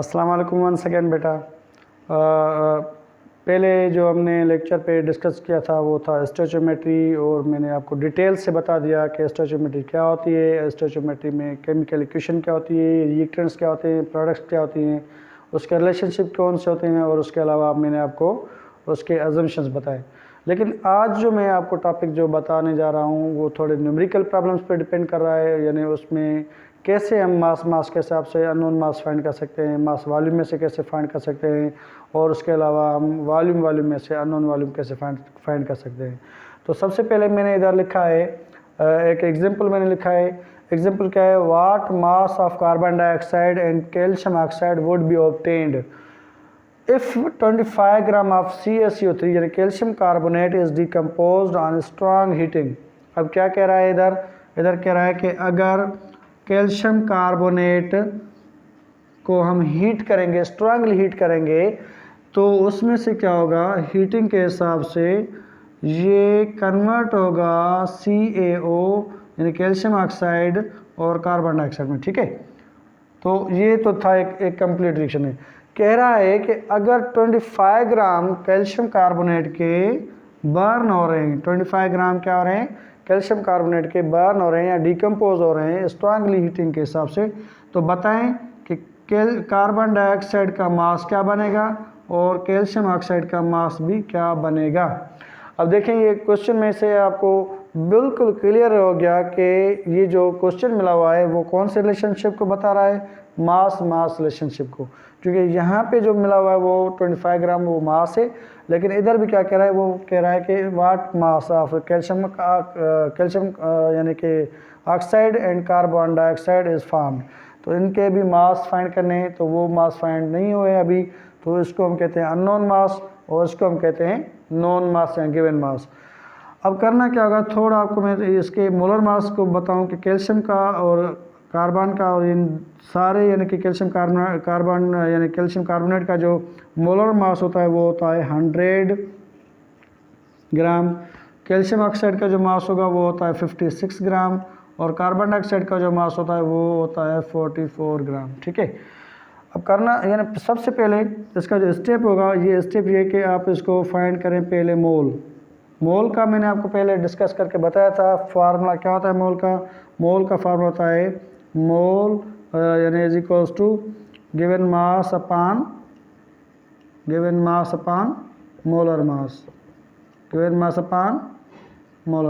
अस्सलाम वालेकुम one second बेटा। पहले जो हमने लेक्चर पे डिस्कस किया था वो था स्टोइचियोमेट्री, और मैंने आपको डिटेल से बता दिया कि स्टोइचियोमेट्री क्या होती है, स्टोइचियोमेट्री में केमिकल इक्वेशन क्या होती है, रिएक्टेंट्स क्या होते हैं, प्रोडक्ट्स क्या होती हैं, उसके रिलेशनशिप कौन से होते हैं, और उसके अलावा मैंने आपको उसके अजम्पशंस बताए। लेकिन आज जो मैं आपको टॉपिक जो बताने जा रहा हूँ वो थोड़े न्यूमेरिकल प्रॉब्लम्स पे डिपेंड कर रहा है, यानी उसमें कैसे हम मास के हिसाब से अननोन मास फाइंड कर सकते हैं, मास वॉल्यूम में से कैसे फाइंड कर सकते हैं, और उसके अलावा हम वॉल्यूम में से अननोन वॉल्यूम कैसे फाइंड कर सकते हैं। तो सबसे पहले मैंने इधर लिखा है एक एग्जांपल मैंने लिखा है। एग्जांपल क्या है, what mass of carbon dioxide and calcium oxide would be obtained if 25 gram of CaCO3 यानी calcium carbonate is decomposed on strong heating. अब क्या कह रहा है इधर कह रहा है कि अगर कैल्शियम कार्बोनेट को हम हीट करेंगे, स्ट्रांगली हीट करेंगे, तो उसमें से क्या होगा, हीटिंग के हिसाब से ये कन्वर्ट होगा CaO यानी कैल्शियम ऑक्साइड और कार्बन डाइऑक्साइड में। ठीक है, तो ये तो था एक कंप्लीट रिएक्शन है। कह रहा है कि अगर 25 ग्राम कैल्शियम कार्बोनेट के बर्न हो रहे हैं, 25 ग्राम क्या हो रहे हैं, कैल्शियम कार्बोनेट के बर्न हो रहे हैं या डिकम्पोज हो रहे हैं स्ट्रांगली हीटिंग के हिसाब से, तो बताएं कि कार्बन डाइऑक्साइड का मास क्या बनेगा और कैल्शियम ऑक्साइड का मास भी क्या बनेगा। अब देखें, ये क्वेश्चन में से आपको बिल्कुल क्लियर हो गया कि ये जो क्वेश्चन मिला हुआ है वो कौन से रिलेशनशिप को बता रहा है, मास रिलेशनशिप को। क्योंकि यहाँ पे जो मिला हुआ है वो 25 ग्राम वो मास है, लेकिन इधर भी क्या कह रहा है, वो कह रहा है कि व्हाट मास ऑफ कैल्शियम यानी कि oxide and carbon dioxide is formed. तो इनके भी मास फाइंड करने हैं, तो वो मास फाइंड नहीं हुए अभी, तो इसको हम कहते हैं अननोन मास और इसको हम कहते हैं नोन मास या गिवन मास। अब करना क्या होगा, थोड़ा आपको मैं इसके मोलर मास को बताऊं कि कैल्शियम का और कार्बन का और इन सारे यानी कि कैल्शियम कार्बन यानी कैल्शियम कार्बोनेट का जो मोलर मास होता है वो होता है 100 ग्राम। कैल्शियम ऑक्साइड का जो मास होगा वो होता है 56 ग्राम, और कार्बन डाइऑक्साइड का जो मास होता है वो होता है 44 ग्राम। ठीक है, अब करना यानी सबसे पहले इसका जो स्टेप होगा, ये स्टेप ये कि आप इसको फाइंड करें पहले मोल का मैंने आपको पहले डिस्कस करके बताया था। फार्मूला क्या होता है मोल का फार्मूला होता है मोल यानी is equals to given mass upon molar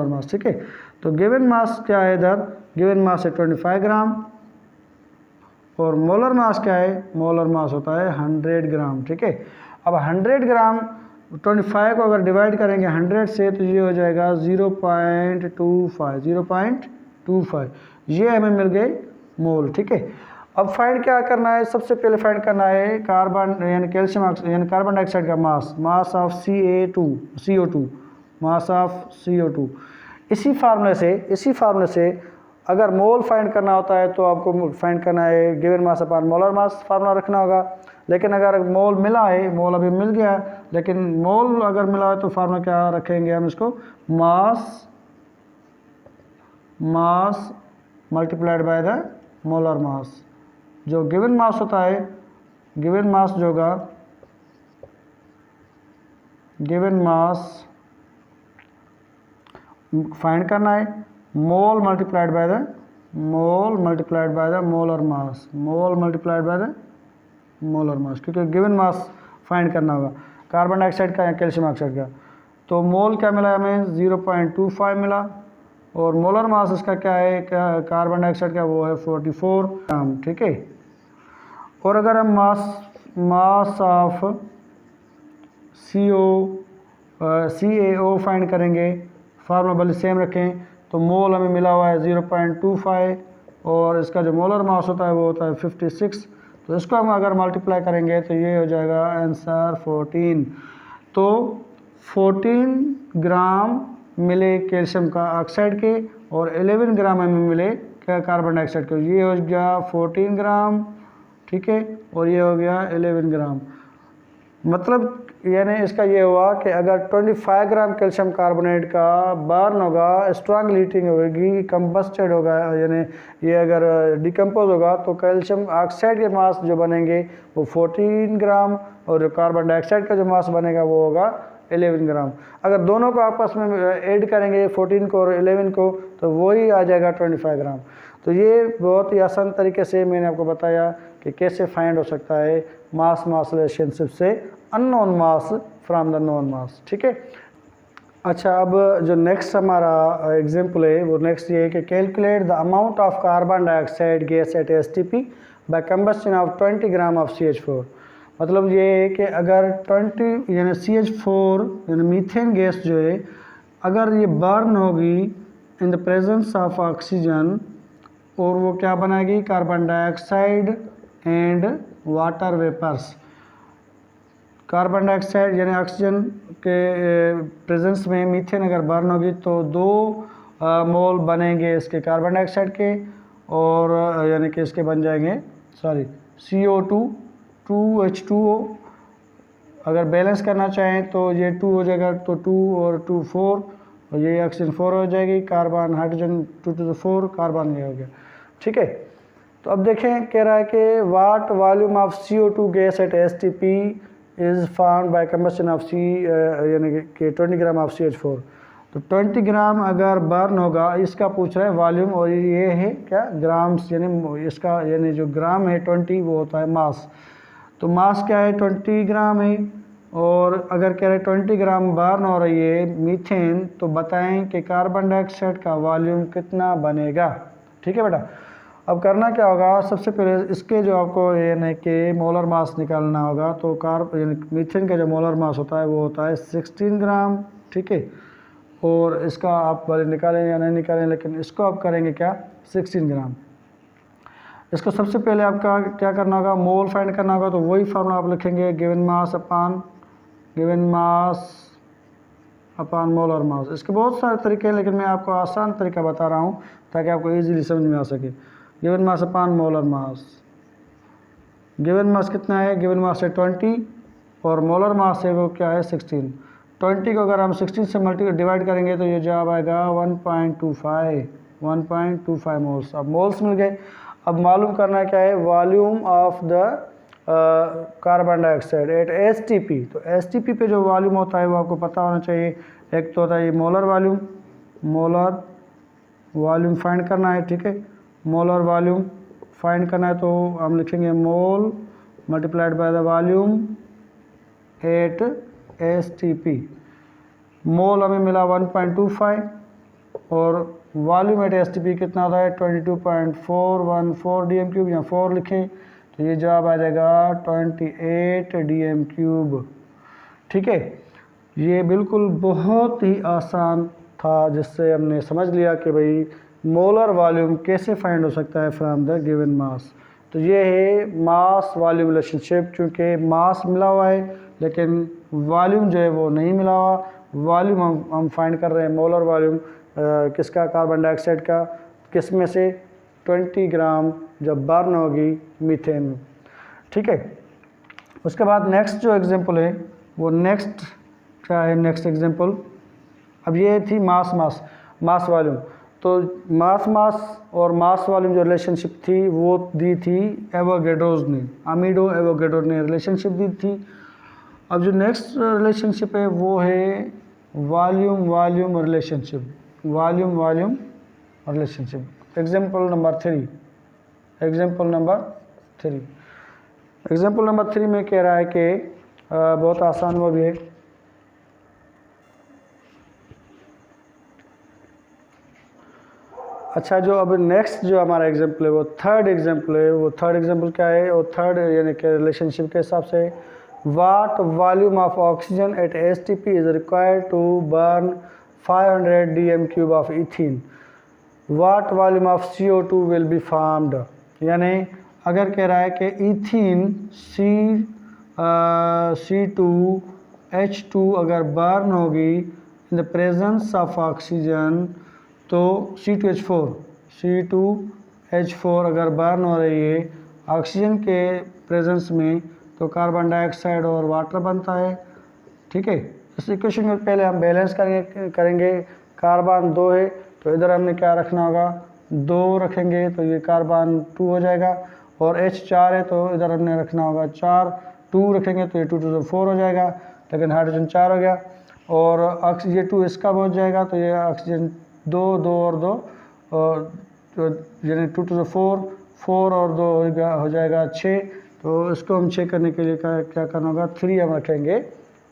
mass. ठीक है, तो गिवन मास क्या है, इधर गिवन मास है 25 ग्राम और मोलर मास क्या है, मोलर मास होता है 100 ग्राम। ठीक है, अब 100 ग्राम 25 को अगर डिवाइड करेंगे 100 से तो ये हो जाएगा 0.25, ये हमें मिल गए मोल। ठीक है, अब फाइंड क्या करना है, सबसे पहले फाइंड करना है कार्बन यानी कैल्शियम यानी कार्बन डाइऑक्साइड का मास ऑफ CO2। इसी फार्मूले से अगर मोल फाइंड करना होता है तो आपको फाइंड करना है given mass upon molar mass formula रखना होगा। लेकिन अगर मोल मिला है, मोल अभी मिल गया, लेकिन मोल अगर मिला है तो फार्मूला क्या रखेंगे हम इसको, mass multiplied by the molar मास। जो गिवन मास होता है, गिवन मास जो होगा, गिवन मास फाइंड करना है mole multiplied by the molar mass, क्योंकि गिवन मास फाइंड करना होगा कार्बन डाइऑक्साइड का या कैल्शियम ऑक्साइड का। तो मोल क्या मिला हमें 0.25 मिला, और मोलर मास इसका क्या है, कार्बन डाइऑक्साइड का वो है 44 ग्राम। ठीक है, और अगर हम मास ऑफ CaO फाइंड करेंगे, फार्मूला भले सेम रखें, तो मोल हमें मिला हुआ है 0.25 और इसका जो मोलर मास होता है वो होता है 56। तो इसको हम अगर मल्टीप्लाई करेंगे तो ये हो जाएगा आंसर 14। तो 14 ग्राम मिले कैल्शियम का ऑक्साइड के और 11 ग्राम हमें मिले कार्बन डाइऑक्साइड के। ये हो गया 14 ग्राम, ठीक है, और ये हो गया 11 ग्राम। मतलब यानी इसका ये हुआ कि अगर 25 ग्राम कैल्शियम कार्बोनेट का बर्न होगा, स्ट्रांग हीटिंग होगी, कंबस्टेड होगा, यानी ये अगर डिकम्पोज होगा तो कैल्शियम ऑक्साइड के मास जो बनेंगे वो 14 ग्राम और कार्बन डाइऑक्साइड का जो मास बनेगा वो होगा 11 ग्राम। अगर दोनों को आपस में ऐड करेंगे 14 को और 11 को तो वही आ जाएगा 25 ग्राम। तो ये बहुत ही आसान तरीके से मैंने आपको बताया कि कैसे फाइंड हो सकता है मास मास रिलेशनशिप से unknown mass from the known mass. ठीक है। अच्छा, अब जो नेक्स्ट हमारा एग्जाम्पल है वो नेक्स्ट ये है कि calculate the amount of carbon dioxide gas at STP by combustion of 20 gram of CH4। मतलब ये है कि अगर 20 यानी CH4 यानी मीथेन गैस जो है अगर ये बर्न होगी in the presence of oxygen और वो क्या बनाएगी, carbon dioxide and water vapours. Carbon dioxide यानी ऑक्सीजन के प्रेजेंस में मीथेन अगर बर्न होगी तो 2 मोल बनेंगे इसके कार्बन डाइऑक्साइड के और यानी कि इसके बन जाएंगे CO2 2H2O। अगर बैलेंस करना चाहें तो ये 2 हो जाएगा तो 2 और 2 4 और ये ऑक्सीजन 4 हो जाएगी, carbon hydrogen 2 to the 4 carbon ये हो गया। ठीक है। तो अब देखें कह रहा है कि what volume of CO2 gas at STP is found by combustion of यानी कि 20 ग्राम ऑफ CH4। तो 20 ग्राम अगर बर्न होगा, इसका पूछ रहा है वॉल्यूम और ये है क्या, ग्राम्स, यानी इसका यानी जो ग्राम है 20 वो होता है मास। तो मास क्या है 20 ग्राम है और अगर कह रहे 20 ग्राम बर्न हो रही है मीथेन तो बताएं कि कार्बन डाइऑक्साइड का वॉल्यूम कितना बनेगा। ठीक है बेटा। अब करना क्या होगा, सबसे पहले इसके जो आपको यानी कि मोलर मास निकालना होगा। तो यानी मीथेन का जो मोलर मास होता है वो होता है 16 ग्राम। ठीक है। और इसका आप भले निकालें या नहीं निकालें लेकिन इसको आप करेंगे क्या 16 ग्राम। इसको सबसे पहले आपका क्या करना होगा, मोल फाइंड करना होगा। तो वही फार्मूला आप लिखेंगे, गिवन मास अपान मोलर मास। इसके बहुत सारे तरीके हैं लेकिन मैं आपको आसान तरीका बता रहा हूँ ताकि आपको इजीली समझ में आ सके। गिवन मास अपान मोलर मास। गिवन मास कितना है, गिवन मास है 20 और मोलर मास है वो क्या है 16। 20 को अगर हम 16 से डिवाइड करेंगे तो ये जवाब आएगा 1.25 मोल्स। अब मोल्स मिल गए। अब मालूम करना क्या है, volume of the carbon dioxide eight STP। तो STP पे जो वॉल्यूम होता है वो आपको पता होना चाहिए। एक तो होता है ये मोलर वॉल्यूम फाइंड करना है। ठीक है। मोलर वॉल्यूम फाइंड करना है तो हम लिखेंगे mole multiplied by the volume at STP। Mole हमें मिला 1.25 और वॉल्यूम एट STP कितना होता है 22.414 dm³ या 4 लिखें तो ये जवाब आ जाएगा 28 dm³। ठीक है। ये बिल्कुल बहुत ही आसान था जिससे हमने समझ लिया कि भाई मोलर वॉल्यूम कैसे फाइंड हो सकता है फ्रॉम द गिवन मास। तो ये है मास वॉल्यूम रिलेशनशिप। चूँकि मास मिला हुआ है लेकिन वॉल्यूम जो है वो नहीं मिला हुआ। वॉल्यूम हम फाइंड कर रहे हैं मोलर वॉल्यूम किसका, कार्बन डाइऑक्साइड का, किस में से 20 ग्राम जब बर्न होगी मीथेन। ठीक है। उसके बाद नेक्स्ट जो एग्जांपल है वो नेक्स्ट क्या है, नेक्स्ट एग्जांपल अब ये थी मास वॉल्यूम। तो मास और मास वॉल्यूम जो रिलेशनशिप थी वो दी थी एवोगैड्रोज ने, अमीडो एवोगैड्रो ने रिलेशनशिप दी थी। अब जो नेक्स्ट रिलेशनशिप है वो है वॉल्यूम रिलेशनशिप। एग्जाम्पल नंबर 3 में कह रहा है कि बहुत आसान वो भी है। अच्छा, जो अब नेक्स्ट जो हमारा एग्जाम्पल है वो थर्ड एग्जाम्पल क्या है, वो थर्ड यानी कि रिलेशनशिप के हिसाब से what volume of oxygen at STP is required to burn 500 dm³ of ethene. What volume of CO2 will be formed. यानी अगर कह रहा है कि इथीन C2H2 अगर बर्न होगी in the presence of oxygen तो C2H4 अगर बर्न हो रही है ऑक्सीजन के प्रेजेंस में तो कार्बन डाइऑक्साइड और वाटर बनता है। ठीक है। इस इक्वेशन में पहले हम बैलेंस करेंगे। कार्बन 2 है तो इधर हमने क्या रखना होगा, 2 रखेंगे तो ये कार्बन 2 हो जाएगा, और H 4 है तो इधर हमने रखना होगा 4, 2 रखेंगे तो ये 2 to the 4 हो जाएगा, लेकिन हाइड्रोजन 4 हो गया, और ये 2 इसका पहुँच जाएगा तो ये ऑक्सीजन 2, 2 और 2, और यानी 2 to the 4, 4 और 2 हो जाएगा 6। तो इसको हम चेक करने के लिए क्या करना होगा, 3 हम रखेंगे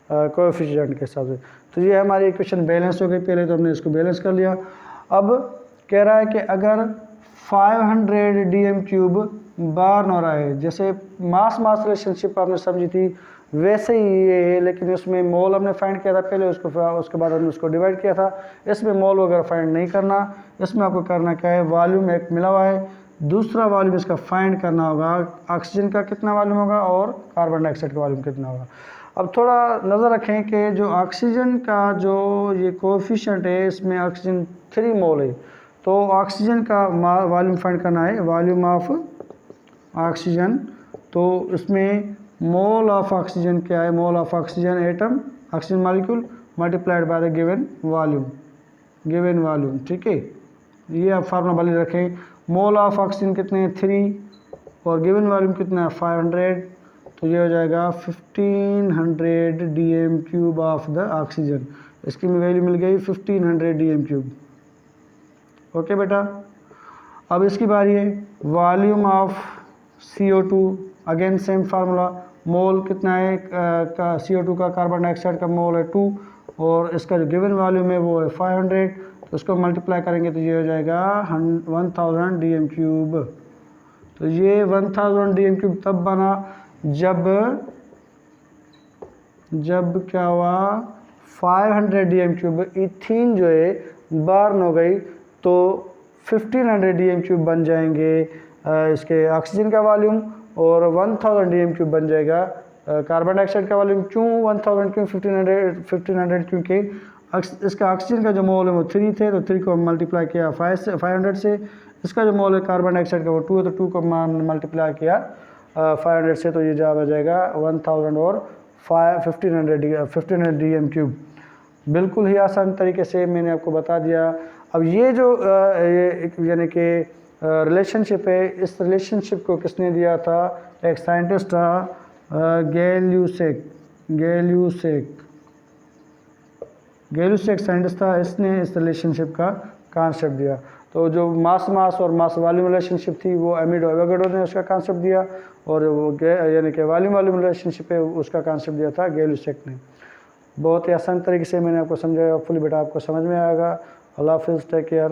कोएफिशिएंट के हिसाब से। तो ये हमारी इक्वेशन बैलेंस हो गई, पहले तो हमने इसको बैलेंस कर लिया। अब कह रहा है कि अगर 500 dm³ बर्न हो रहा है, जैसे मास मास रिलेशनशिप आपने समझी थी वैसे ही ये है, लेकिन उसमें मोल हमने फाइंड किया था पहले, उसके बाद हमने उसको डिवाइड किया था। इसमें मोल वगैरह फाइंड नहीं करना, इसमें आपको करना क्या है, वॉल्यूम एक मिला हुआ है, दूसरा वॉल्यूम इसका फाइंड करना होगा, ऑक्सीजन का कितना वॉल्यूम होगा और कार्बन डाइऑक्साइड का वॉल्यूम कितना होगा। अब थोड़ा नज़र रखें कि जो ऑक्सीजन का जो ये कोएफिशिएंट है इसमें ऑक्सीजन 3 मोल है, तो ऑक्सीजन का वॉल्यूम फाइंड करना है, वॉल्यूम ऑफ ऑक्सीजन। तो इसमें मोल ऑफ ऑक्सीजन क्या है, mole of oxygen atom, oxygen molecule multiplied by the given volume, ठीक है। ये आप फार्मूला भले रखें, मोल ऑफ ऑक्सीजन कितने हैं 3, और गिवन वॉल्यूम कितना है 500, तो ये हो जाएगा 1500 dm³ ऑफ द ऑक्सीजन। इसकी वैल्यू मिल गई 1500 dm³। ओके बेटा, अब इसकी बारी है volume of CO2, again same formula, mole कितना है CO2 का, कार्बन डाइऑक्साइड का मोल है 2, और इसका जो गिवन वॉल्यूम है वो है 500, तो उसको मल्टीप्लाई करेंगे तो ये हो जाएगा 1000 dm³। तो ये 1000 dm³ तब बना जब क्या हुआ, 500 dm³ इथीन जो है बर्न हो गई, तो 1500 dm³ बन जाएंगे इसके ऑक्सीजन का वॉल्यूम, और 1000 dm³ बन जाएगा कार्बन डाइऑक्साइड का वॉल्यूम। क्यों 1000, क्यों 1500? क्योंकि इसका ऑक्सीजन का जो मोल है वो 3 थे, तो 3 को मल्टीप्लाई किया 500 से, इसका जो मोल है कार्बन डाइऑक्साइड का वो 2 है, तो 2 को मल्टीप्लाई किया 500 से, तो ये जवाब आ जाएगा 1000 और 1500 dm³। बिल्कुल ही आसान तरीके से मैंने आपको बता दिया। अब ये जो यानी कि रिलेशनशिप है, इस रिलेशनशिप को किसने दिया था, एक साइंटिस्ट था गैल्यूसेक साइंटिस्ट था, इसने इस रिलेशनशिप का कॉन्सेप्ट दिया। तो जो मास और मास वॉल्यूम रिलेशनशिप थी वो एवोगाड्रो ने उसका कॉन्सेप्ट दिया, और वो यानी कि वॉल्यूम रिलेशनशिप है उसका कॉन्सेप्ट दिया था गैल्यूसेक ने। बहुत ही आसान तरीके से मैंने आपको समझाया, फुली बेटा आपको समझ में आएगा। अल्लाह हाफिज़, टेक केयर।